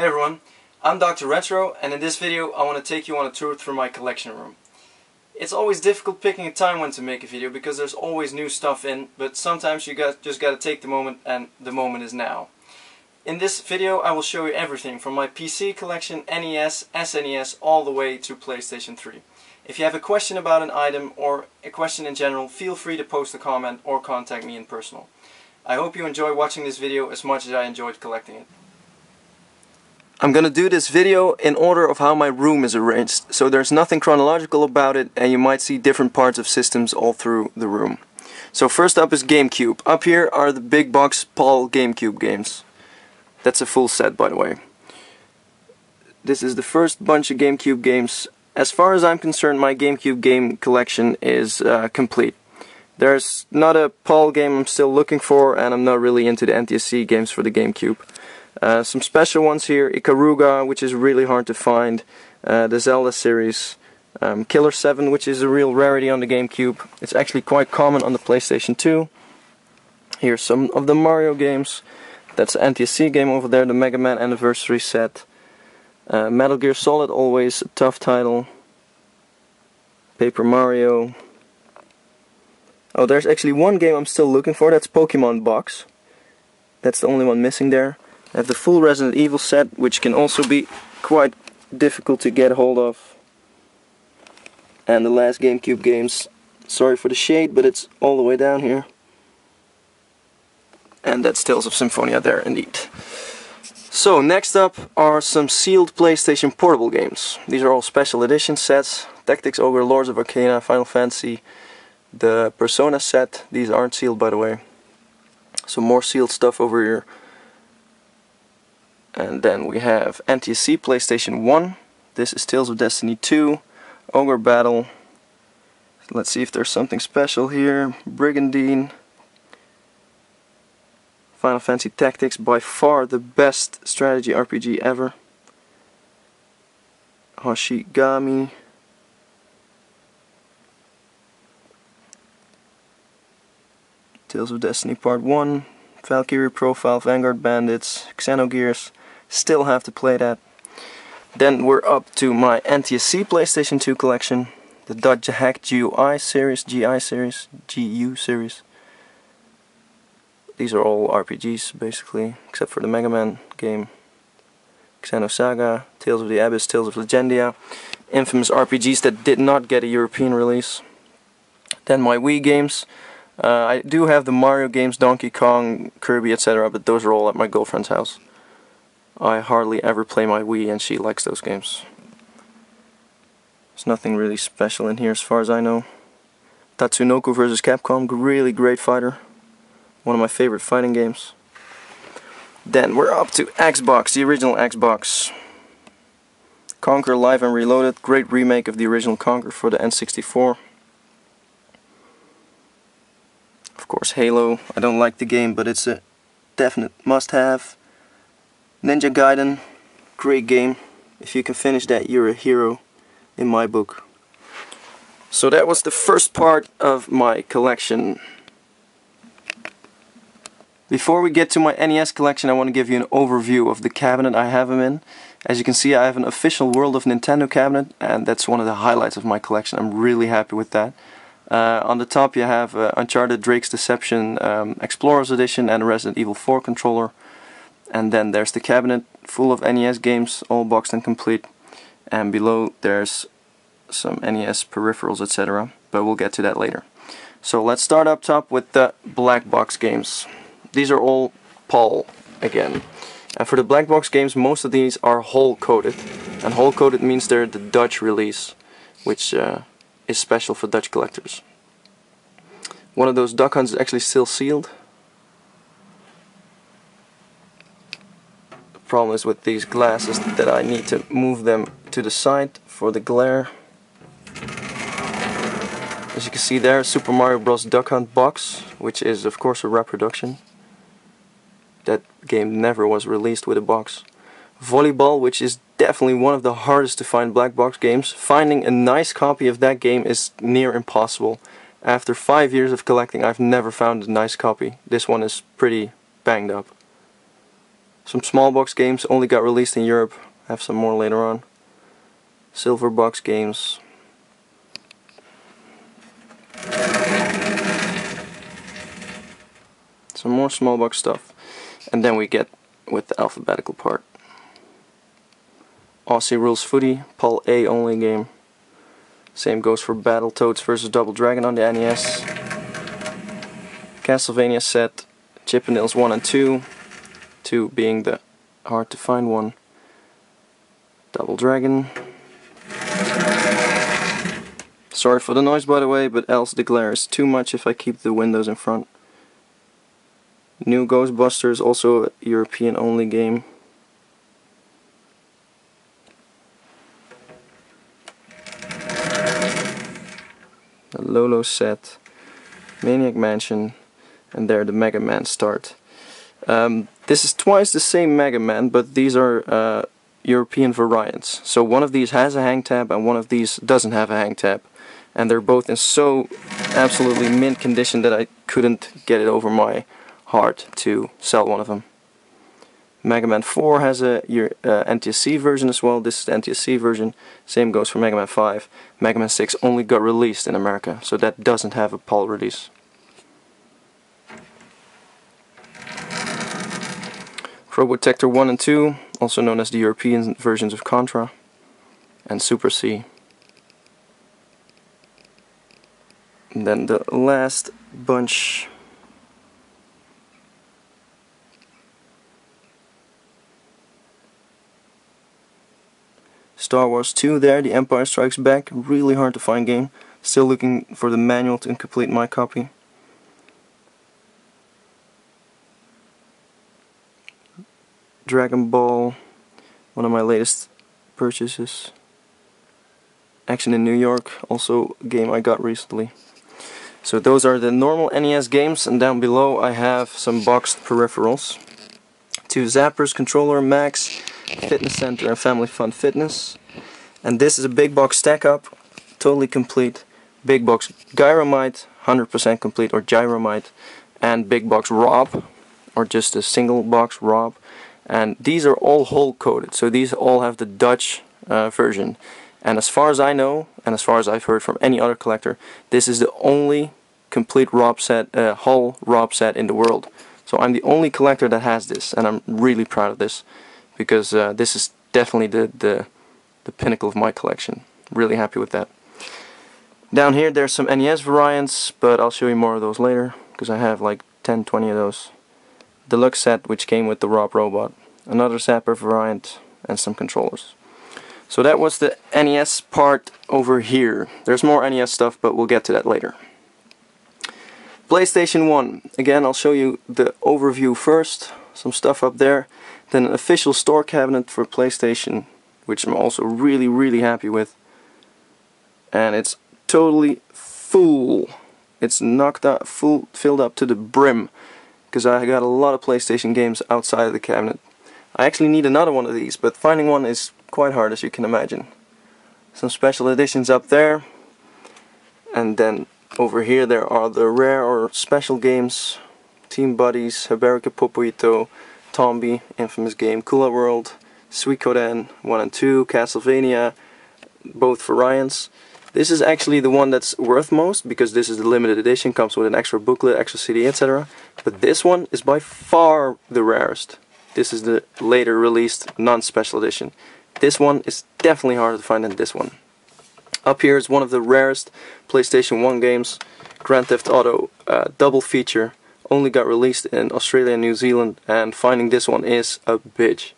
Hey everyone, I'm Dr. Retro, and in this video I want to take you on a tour through my collection room. It's always difficult picking a time when to make a video because there's always new stuff in, but sometimes you just gotta take the moment, and the moment is now. In this video I will show you everything from my PC collection, NES, SNES, all the way to PlayStation 3. If you have a question about an item or a question in general, feel free to post a comment or contact me in personal. I hope you enjoy watching this video as much as I enjoyed collecting it. I'm gonna do this video in order of how my room is arranged, so there's nothing chronological about it, and you might see different parts of systems all through the room. So first up is GameCube. Up here are the big box PAL GameCube games. That's a full set, by the way. This is the first bunch of GameCube games. As far as I'm concerned, my GameCube game collection is complete. There's not a PAL game I'm still looking for, and I'm not really into the NTSC games for the GameCube. Some special ones here: Ikaruga, which is really hard to find, the Zelda series, Killer 7, which is a real rarity on the GameCube. It's actually quite common on the PlayStation 2. Here's some of the Mario games. That's the NTSC game over there, the Mega Man Anniversary set. Metal Gear Solid, always a tough title. Paper Mario. Oh, there's actually one game I'm still looking for, that's Pokemon Box. That's the only one missing there. I have the full Resident Evil set, which can also be quite difficult to get hold of. And the last GameCube games. Sorry for the shade, but it's all the way down here. And that's Tales of Symphonia there, indeed. So, next up are some sealed PlayStation Portable games. These are all special edition sets. Tactics Ogre, Lords of Arcana, Final Fantasy, the Persona set. These aren't sealed, by the way. Some more sealed stuff over here. And then we have NTSC PlayStation 1. This is Tales of Destiny 2, Ogre Battle. Let's see if there's something special here. Brigandine. Final Fantasy Tactics, by far the best strategy RPG ever. Hoshigami. Tales of Destiny Part 1. Valkyrie Profile, Vanguard Bandits, Xenogears. Still have to play that. Then we're up to my NTSC PlayStation 2 collection. The Dutch Hack GUI series, GU series. These are all RPGs, basically, except for the Mega Man game. Xenosaga, Tales of the Abyss, Tales of Legendia. Infamous RPGs that did not get a European release. Then my Wii games. I do have the Mario games, Donkey Kong, Kirby, etc., but those are all at my girlfriend's house. I hardly ever play my Wii, and she likes those games. There's nothing really special in here as far as I know. Tatsunoko vs. Capcom, really great fighter. One of my favorite fighting games. Then we're up to Xbox, the original Xbox. Conquer Live and Reloaded, great remake of the original Conquer for the N64. Of course, Halo. I don't like the game, but it's a definite must-have. Ninja Gaiden, great game. If you can finish that, you're a hero in my book. So that was the first part of my collection. Before we get to my NES collection, I want to give you an overview of the cabinet I have them in. As you can see, I have an official World of Nintendo cabinet, and that's one of the highlights of my collection. I'm really happy with that. On the top you have Uncharted Drake's Deception Explorers Edition and a Resident Evil 4 controller. And then there's the cabinet full of NES games, all boxed and complete. And below there's some NES peripherals, etc. But we'll get to that later. So let's start up top with the black box games. These are all PAL again. And for the black box games, most of these are hole coated. And hole coated means they're the Dutch release, which is special for Dutch collectors. One of those Duck Hunts is actually still sealed. The problem is with these glasses that I need to move them to the side for the glare. As you can see there, Super Mario Bros. Duck Hunt box, which is of course a reproduction. That game never was released with a box. Volleyball, which is definitely one of the hardest to find black box games. Finding a nice copy of that game is near impossible. After 5 years of collecting, I've never found a nice copy. This one is pretty banged up. Some small box games only got released in Europe. I have some more later on. Silver box games. Some more small box stuff. And then we get with the alphabetical part. Aussie Rules Footy, Pol A only game. Same goes for Battletoads vs Double Dragon on the NES. Castlevania set, Chippendales 1 and 2. 2 being the hard to find one. Double Dragon. Sorry for the noise by the way, but else the glare is too much if I keep the windows in front. New Ghostbusters, also a European only game. The Lolo set, Maniac Mansion, and there the Mega Man start. This is twice the same Mega Man, but these are European variants. So one of these has a hang tab and one of these doesn't have a hang tab. And they're both in so absolutely mint condition that I couldn't get it over my heart to sell one of them. Mega Man 4 has a NTSC version as well. This is the NTSC version. Same goes for Mega Man 5. Mega Man 6 only got released in America, so that doesn't have a PAL release. Probotector 1 and 2, also known as the European versions of Contra, and Super C. And then the last bunch. Star Wars 2 there, The Empire Strikes Back, really hard to find game. Still looking for the manual to complete my copy. Dragon Ball, one of my latest purchases. Action in New York, also a game I got recently. So those are the normal NES games, and down below I have some boxed peripherals. 2 zappers, controller, Max, Fitness Center and Family Fun Fitness. And this is a big box stack up, totally complete. Big box Gyromite, 100% complete, or Gyromite. And big box Rob, or just a single box Rob. And these are all hole coded, so these all have the Dutch version. And as far as I know, and as far as I've heard from any other collector, this is the only complete Rob set, hull Rob set in the world. So I'm the only collector that has this, and I'm really proud of this, because this is definitely the pinnacle of my collection. Really happy with that. Down here there's some NES variants, but I'll show you more of those later, because I have like 10-20 of those. Deluxe set, which came with the Rob Robot, another Zapper variant, and some controllers. So that was the NES part over here. There's more NES stuff, but we'll get to that later. PlayStation 1. Again, I'll show you the overview first. Some stuff up there. Then an official store cabinet for PlayStation, which I'm also really happy with. And it's totally full. It's knocked out, filled up to the brim, because I got a lot of PlayStation games outside of the cabinet. I actually need another one of these, but finding one is quite hard, as you can imagine. Some special editions up there, and then over here there are the rare or special games. Team Buddies, Haberica Popoito, Tombi, infamous game, Kula World, Suikoden 1 and 2, Castlevania, both variants. This is actually the one that's worth most, because this is the limited edition, comes with an extra booklet, extra CD, etc. But this one is by far the rarest. This is the later released non-special edition. This one is definitely harder to find than this one. Up here is one of the rarest PlayStation 1 games, Grand Theft Auto double feature. Only got released in Australia and New Zealand, and finding this one is a bitch.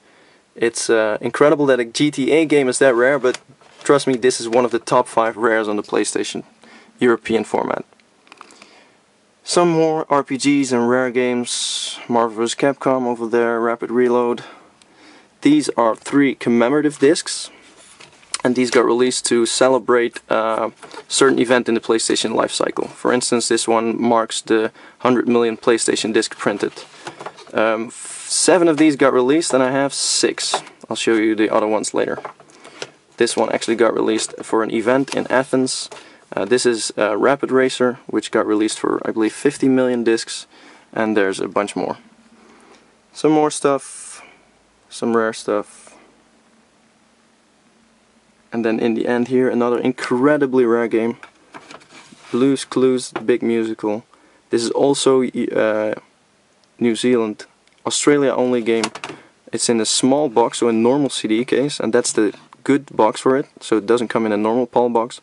It's incredible that a GTA game is that rare, but trust me, this is one of the top 5 rares on the PlayStation European format. Some more RPGs and rare games. Marvel vs. Capcom over there, Rapid Reload. These are 3 commemorative discs, and these got released to celebrate a certain event in the PlayStation life cycle. For instance, this one marks the 100 million PlayStation disc printed. 7 of these got released, and I have 6. I'll show you the other ones later. This one actually got released for an event in Athens. This is Rapid Racer, which got released for, I believe, 50 million discs, and there's a bunch more. Some more stuff. some rare stuff. And then in the end here, another incredibly rare game. Blue's Clues, the big musical. This is also New Zealand, Australia only game. It's in a small box, so a normal CD case, and that's the good box for it, so it doesn't come in a normal PAL box.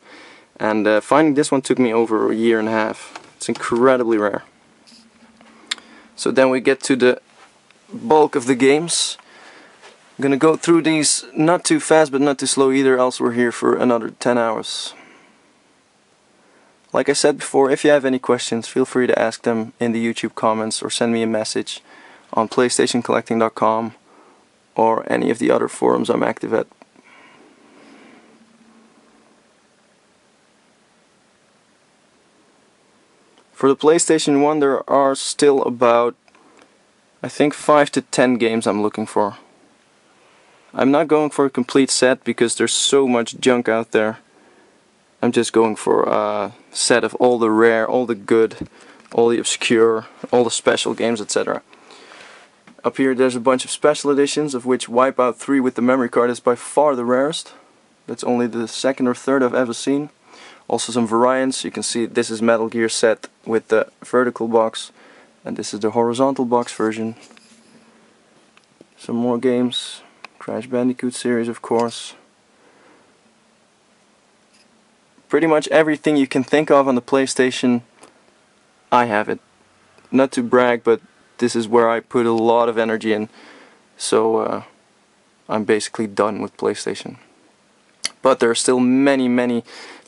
And finding this one took me over a year and a half. It's incredibly rare. So then we get to the bulk of the games. I'm gonna go through these not too fast but not too slow either, else we're here for another 10 hours. Like I said before, if you have any questions, feel free to ask them in the YouTube comments or send me a message on PlayStationCollecting.com or any of the other forums I'm active at. For the PlayStation 1 there are still about, I think, 5 to 10 games I'm looking for. I'm not going for a complete set because there's so much junk out there. I'm just going for a set of all the rare, all the good, all the obscure, all the special games, etc. Up here there's a bunch of special editions, of which Wipeout 3 with the memory card is by far the rarest. That's only the second or third I've ever seen. Also some variants. You can see this is Metal Gear set with the vertical box, and this is the horizontal box version. Some more games. Crash Bandicoot series, of course. Pretty much everything you can think of on the PlayStation, I have it. Not to brag, but this is where I put a lot of energy in. So I'm basically done with PlayStation. But there are still many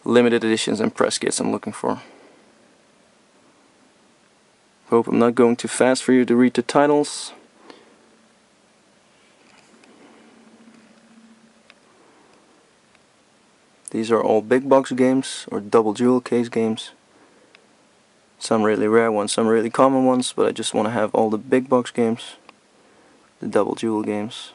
limited editions and press kits I'm looking for. Hope I'm not going too fast for you to read the titles. These are all big box games or double jewel case games. Some really rare ones, some really common ones, but I just want to have all the big box games, the double jewel games.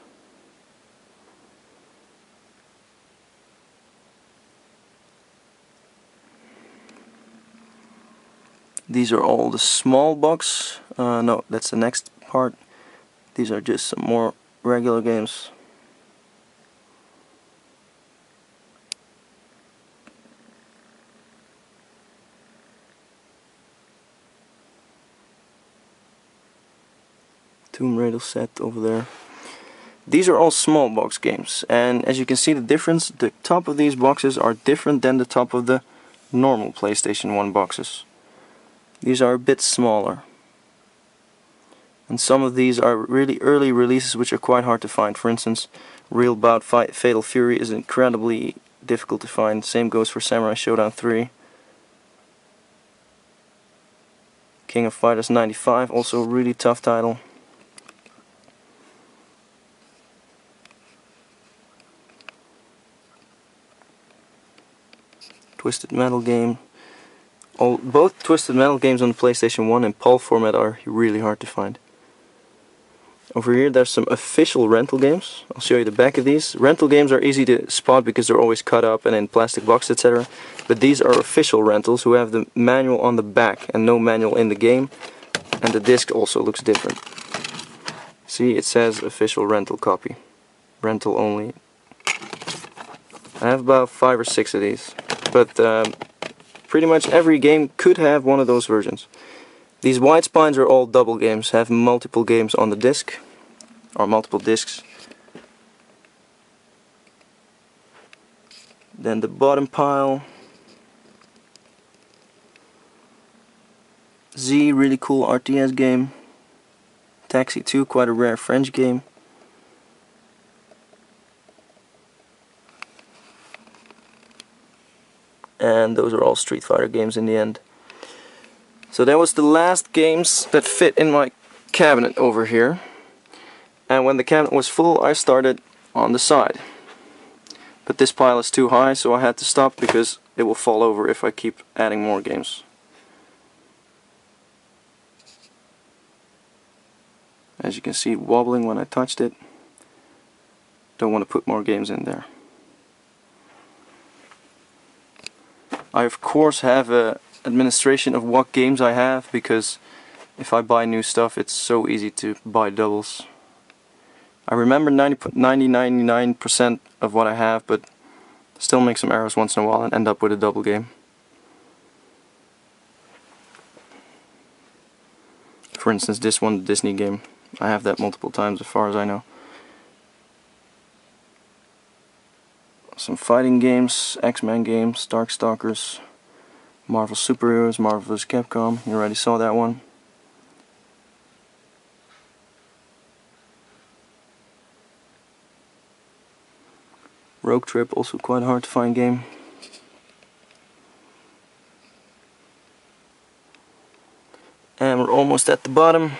These are all the small box, no, that's the next part. These are just some more regular games. Tomb Raider set over there. These are all small box games, and as you can see the difference, the top of these boxes are different than the top of the normal PlayStation 1 boxes. These are a bit smaller. And some of these are really early releases which are quite hard to find. For instance, Real Bout Fatal Fury is incredibly difficult to find. Same goes for Samurai Showdown 3. King of Fighters 95, also a really tough title. Twisted Metal game. Both Twisted Metal games on the PlayStation 1 in PAL format are really hard to find. Over here there's some official rental games. I'll show you the back of these. Rental games are easy to spot because they're always cut up and in plastic boxes, etc. But these are official rentals who have the manual on the back and no manual in the game. And the disc also looks different. See, it says official rental copy. Rental only. I have about 5 or 6 of these. But pretty much every game could have one of those versions. These white spines are all double games, have multiple games on the disc, or multiple discs. Then the bottom pile. Z, really cool RTS game. Taxi 2, quite a rare French game. And those are all Street Fighter games in the end. So that was the last games that fit in my cabinet over here. And when the cabinet was full, I started on the side. But this pile is too high, so I had to stop because it will fall over if I keep adding more games. As you can see, wobbling when I touched it. Don't want to put more games in there. I of course have a administration of what games I have, because if I buy new stuff it's so easy to buy doubles. I remember 99% of what I have, but still make some errors once in a while and end up with a double game. For instance, this one, the Disney game, I have that multiple times as far as I know. Some fighting games, X-Men games, Darkstalkers, Marvel Superheroes, Marvel vs. Capcom, you already saw that one. Rogue Trip, also quite hard to find game. And we're almost at the bottom.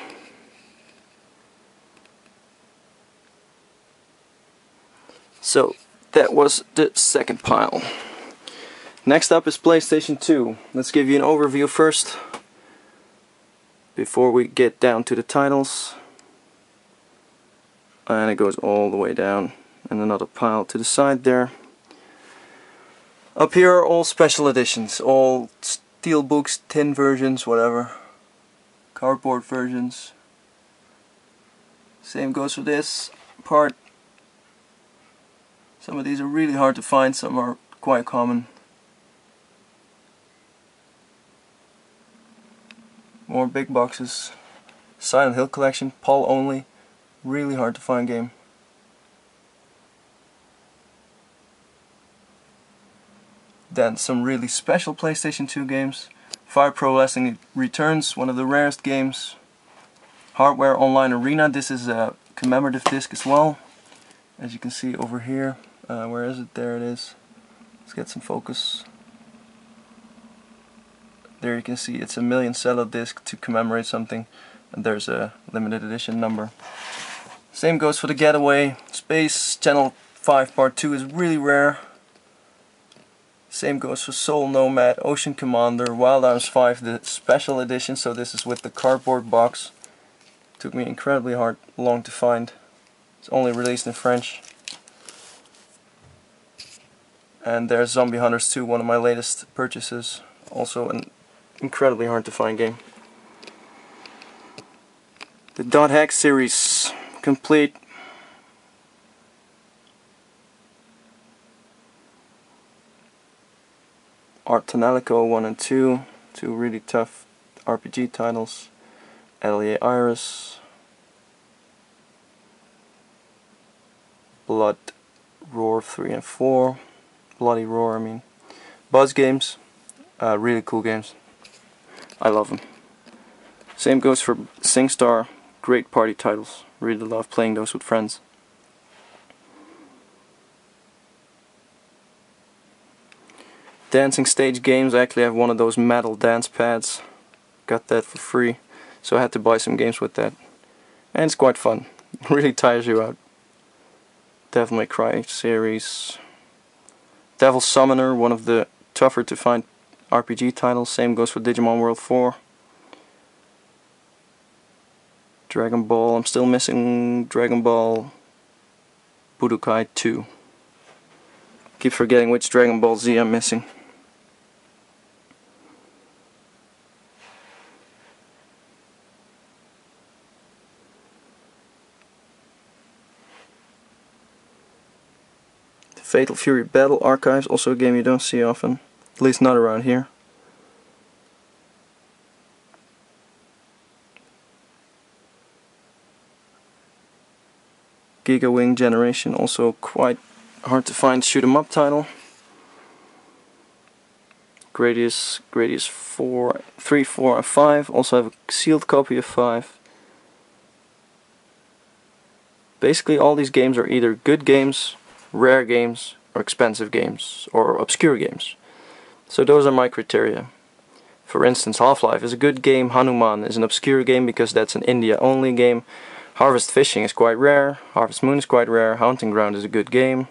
So that was the second pile. Next up is PlayStation 2. Let's give you an overview first before we get down to the titles. And it goes all the way down, and another pile to the side there. Up here are all special editions, all steel books, tin versions, whatever, cardboard versions. Same goes for this part. Some of these are really hard to find, some are quite common. More big boxes. Silent Hill collection, PAL only, really hard to find game. Then some really special PlayStation 2 games. Fire Pro Wrestling Returns, one of the rarest games. Hardware Online Arena, this is a commemorative disc as well. As you can see over here. Where is it? There it is. Let's get some focus. There you can see it's a 1,000,000 cello disc to commemorate something. And there's a limited edition number. Same goes for the Getaway. Space Channel 5 Part 2 is really rare. Same goes for Soul Nomad, Ocean Commander, Wild Arms 5, the special edition, so this is with the cardboard box. Took me incredibly long to find. It's only released in French. And there's Zombie Hunters 2, one of my latest purchases. Also an incredibly hard to find game. The Dot Hack series, complete. Art Tonalico 1 and 2, two really tough RPG titles. LA Iris, Blood Roar 3 and 4, Bloody Roar I mean. Buzz games, really cool games. I love them. Same goes for SingStar, great party titles. Really love playing those with friends. Dancing stage games, I actually have one of those metal dance pads. Got that for free, so I had to buy some games with that. And it's quite fun. It really tires you out. Devil May Cry series. Devil Summoner, one of the tougher to find RPG titles. Same goes for Digimon World 4. Dragon Ball, I'm still missing Dragon Ball Budokai 2. Keep forgetting which Dragon Ball Z I'm missing. Fatal Fury Battle Archives, also a game you don't see often, at least not around here. Giga Wing Generation, also quite hard to find shoot 'em up title. Gradius 4, 3, 4 and 5, also have a sealed copy of 5. Basically all these games are either good games, rare games, or expensive games, or obscure games. So those are my criteria. For instance, Half-Life is a good game, Hanuman is an obscure game because that's an India only game, Harvest Fishing is quite rare, Harvest Moon is quite rare, Haunting Ground is a good game,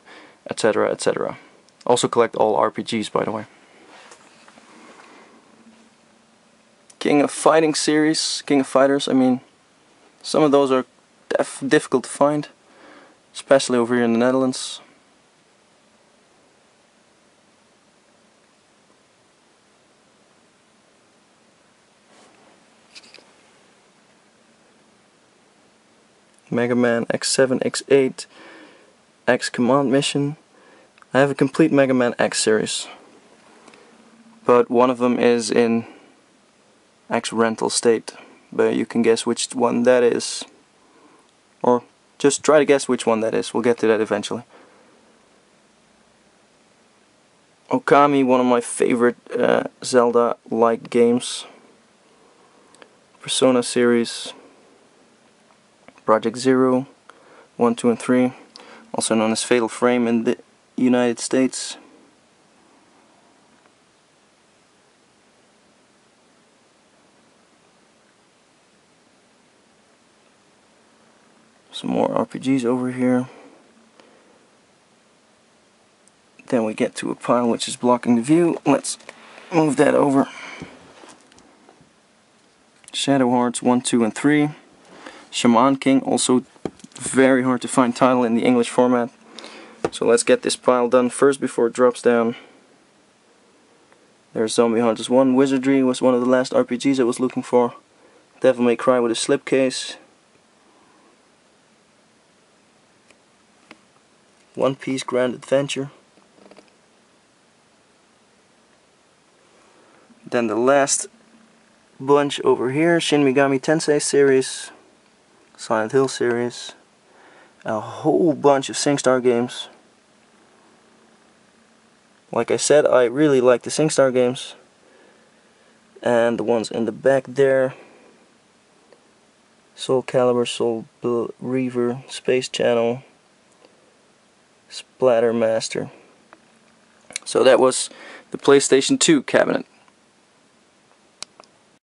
etc, etc. Also collect all RPGs, by the way. King of Fighting series, King of Fighters, I mean, some of those are difficult to find, especially over here in the Netherlands. Mega Man X7, X8, X Command Mission. I have a complete Mega Man X series, but one of them is in X rental state, but you can guess which one that is, or just try to guess which one that is. We'll get to that eventually. Okami, one of my favorite Zelda-like games. Persona series. Project Zero, 1, 2, and 3, also known as Fatal Frame in the United States. Some more RPGs over here. Then we get to a pile which is blocking the view. Let's move that over. Shadow Hearts 1, 2, and 3. Shaman King, also very hard to find title in the English format. So let's get this pile done first before it drops down. There's Zombie Hunters 1. Wizardry was one of the last RPGs I was looking for. Devil May Cry with a slipcase. One Piece Grand Adventure. Then the last bunch over here, Shin Megami Tensei series, Silent Hill series, a whole bunch of SingStar games. Like I said, I really like the SingStar games, and the ones in the back there, Soul Calibur, Soul Reaver, Space Channel, Splatter Master. So that was the PlayStation 2 cabinet.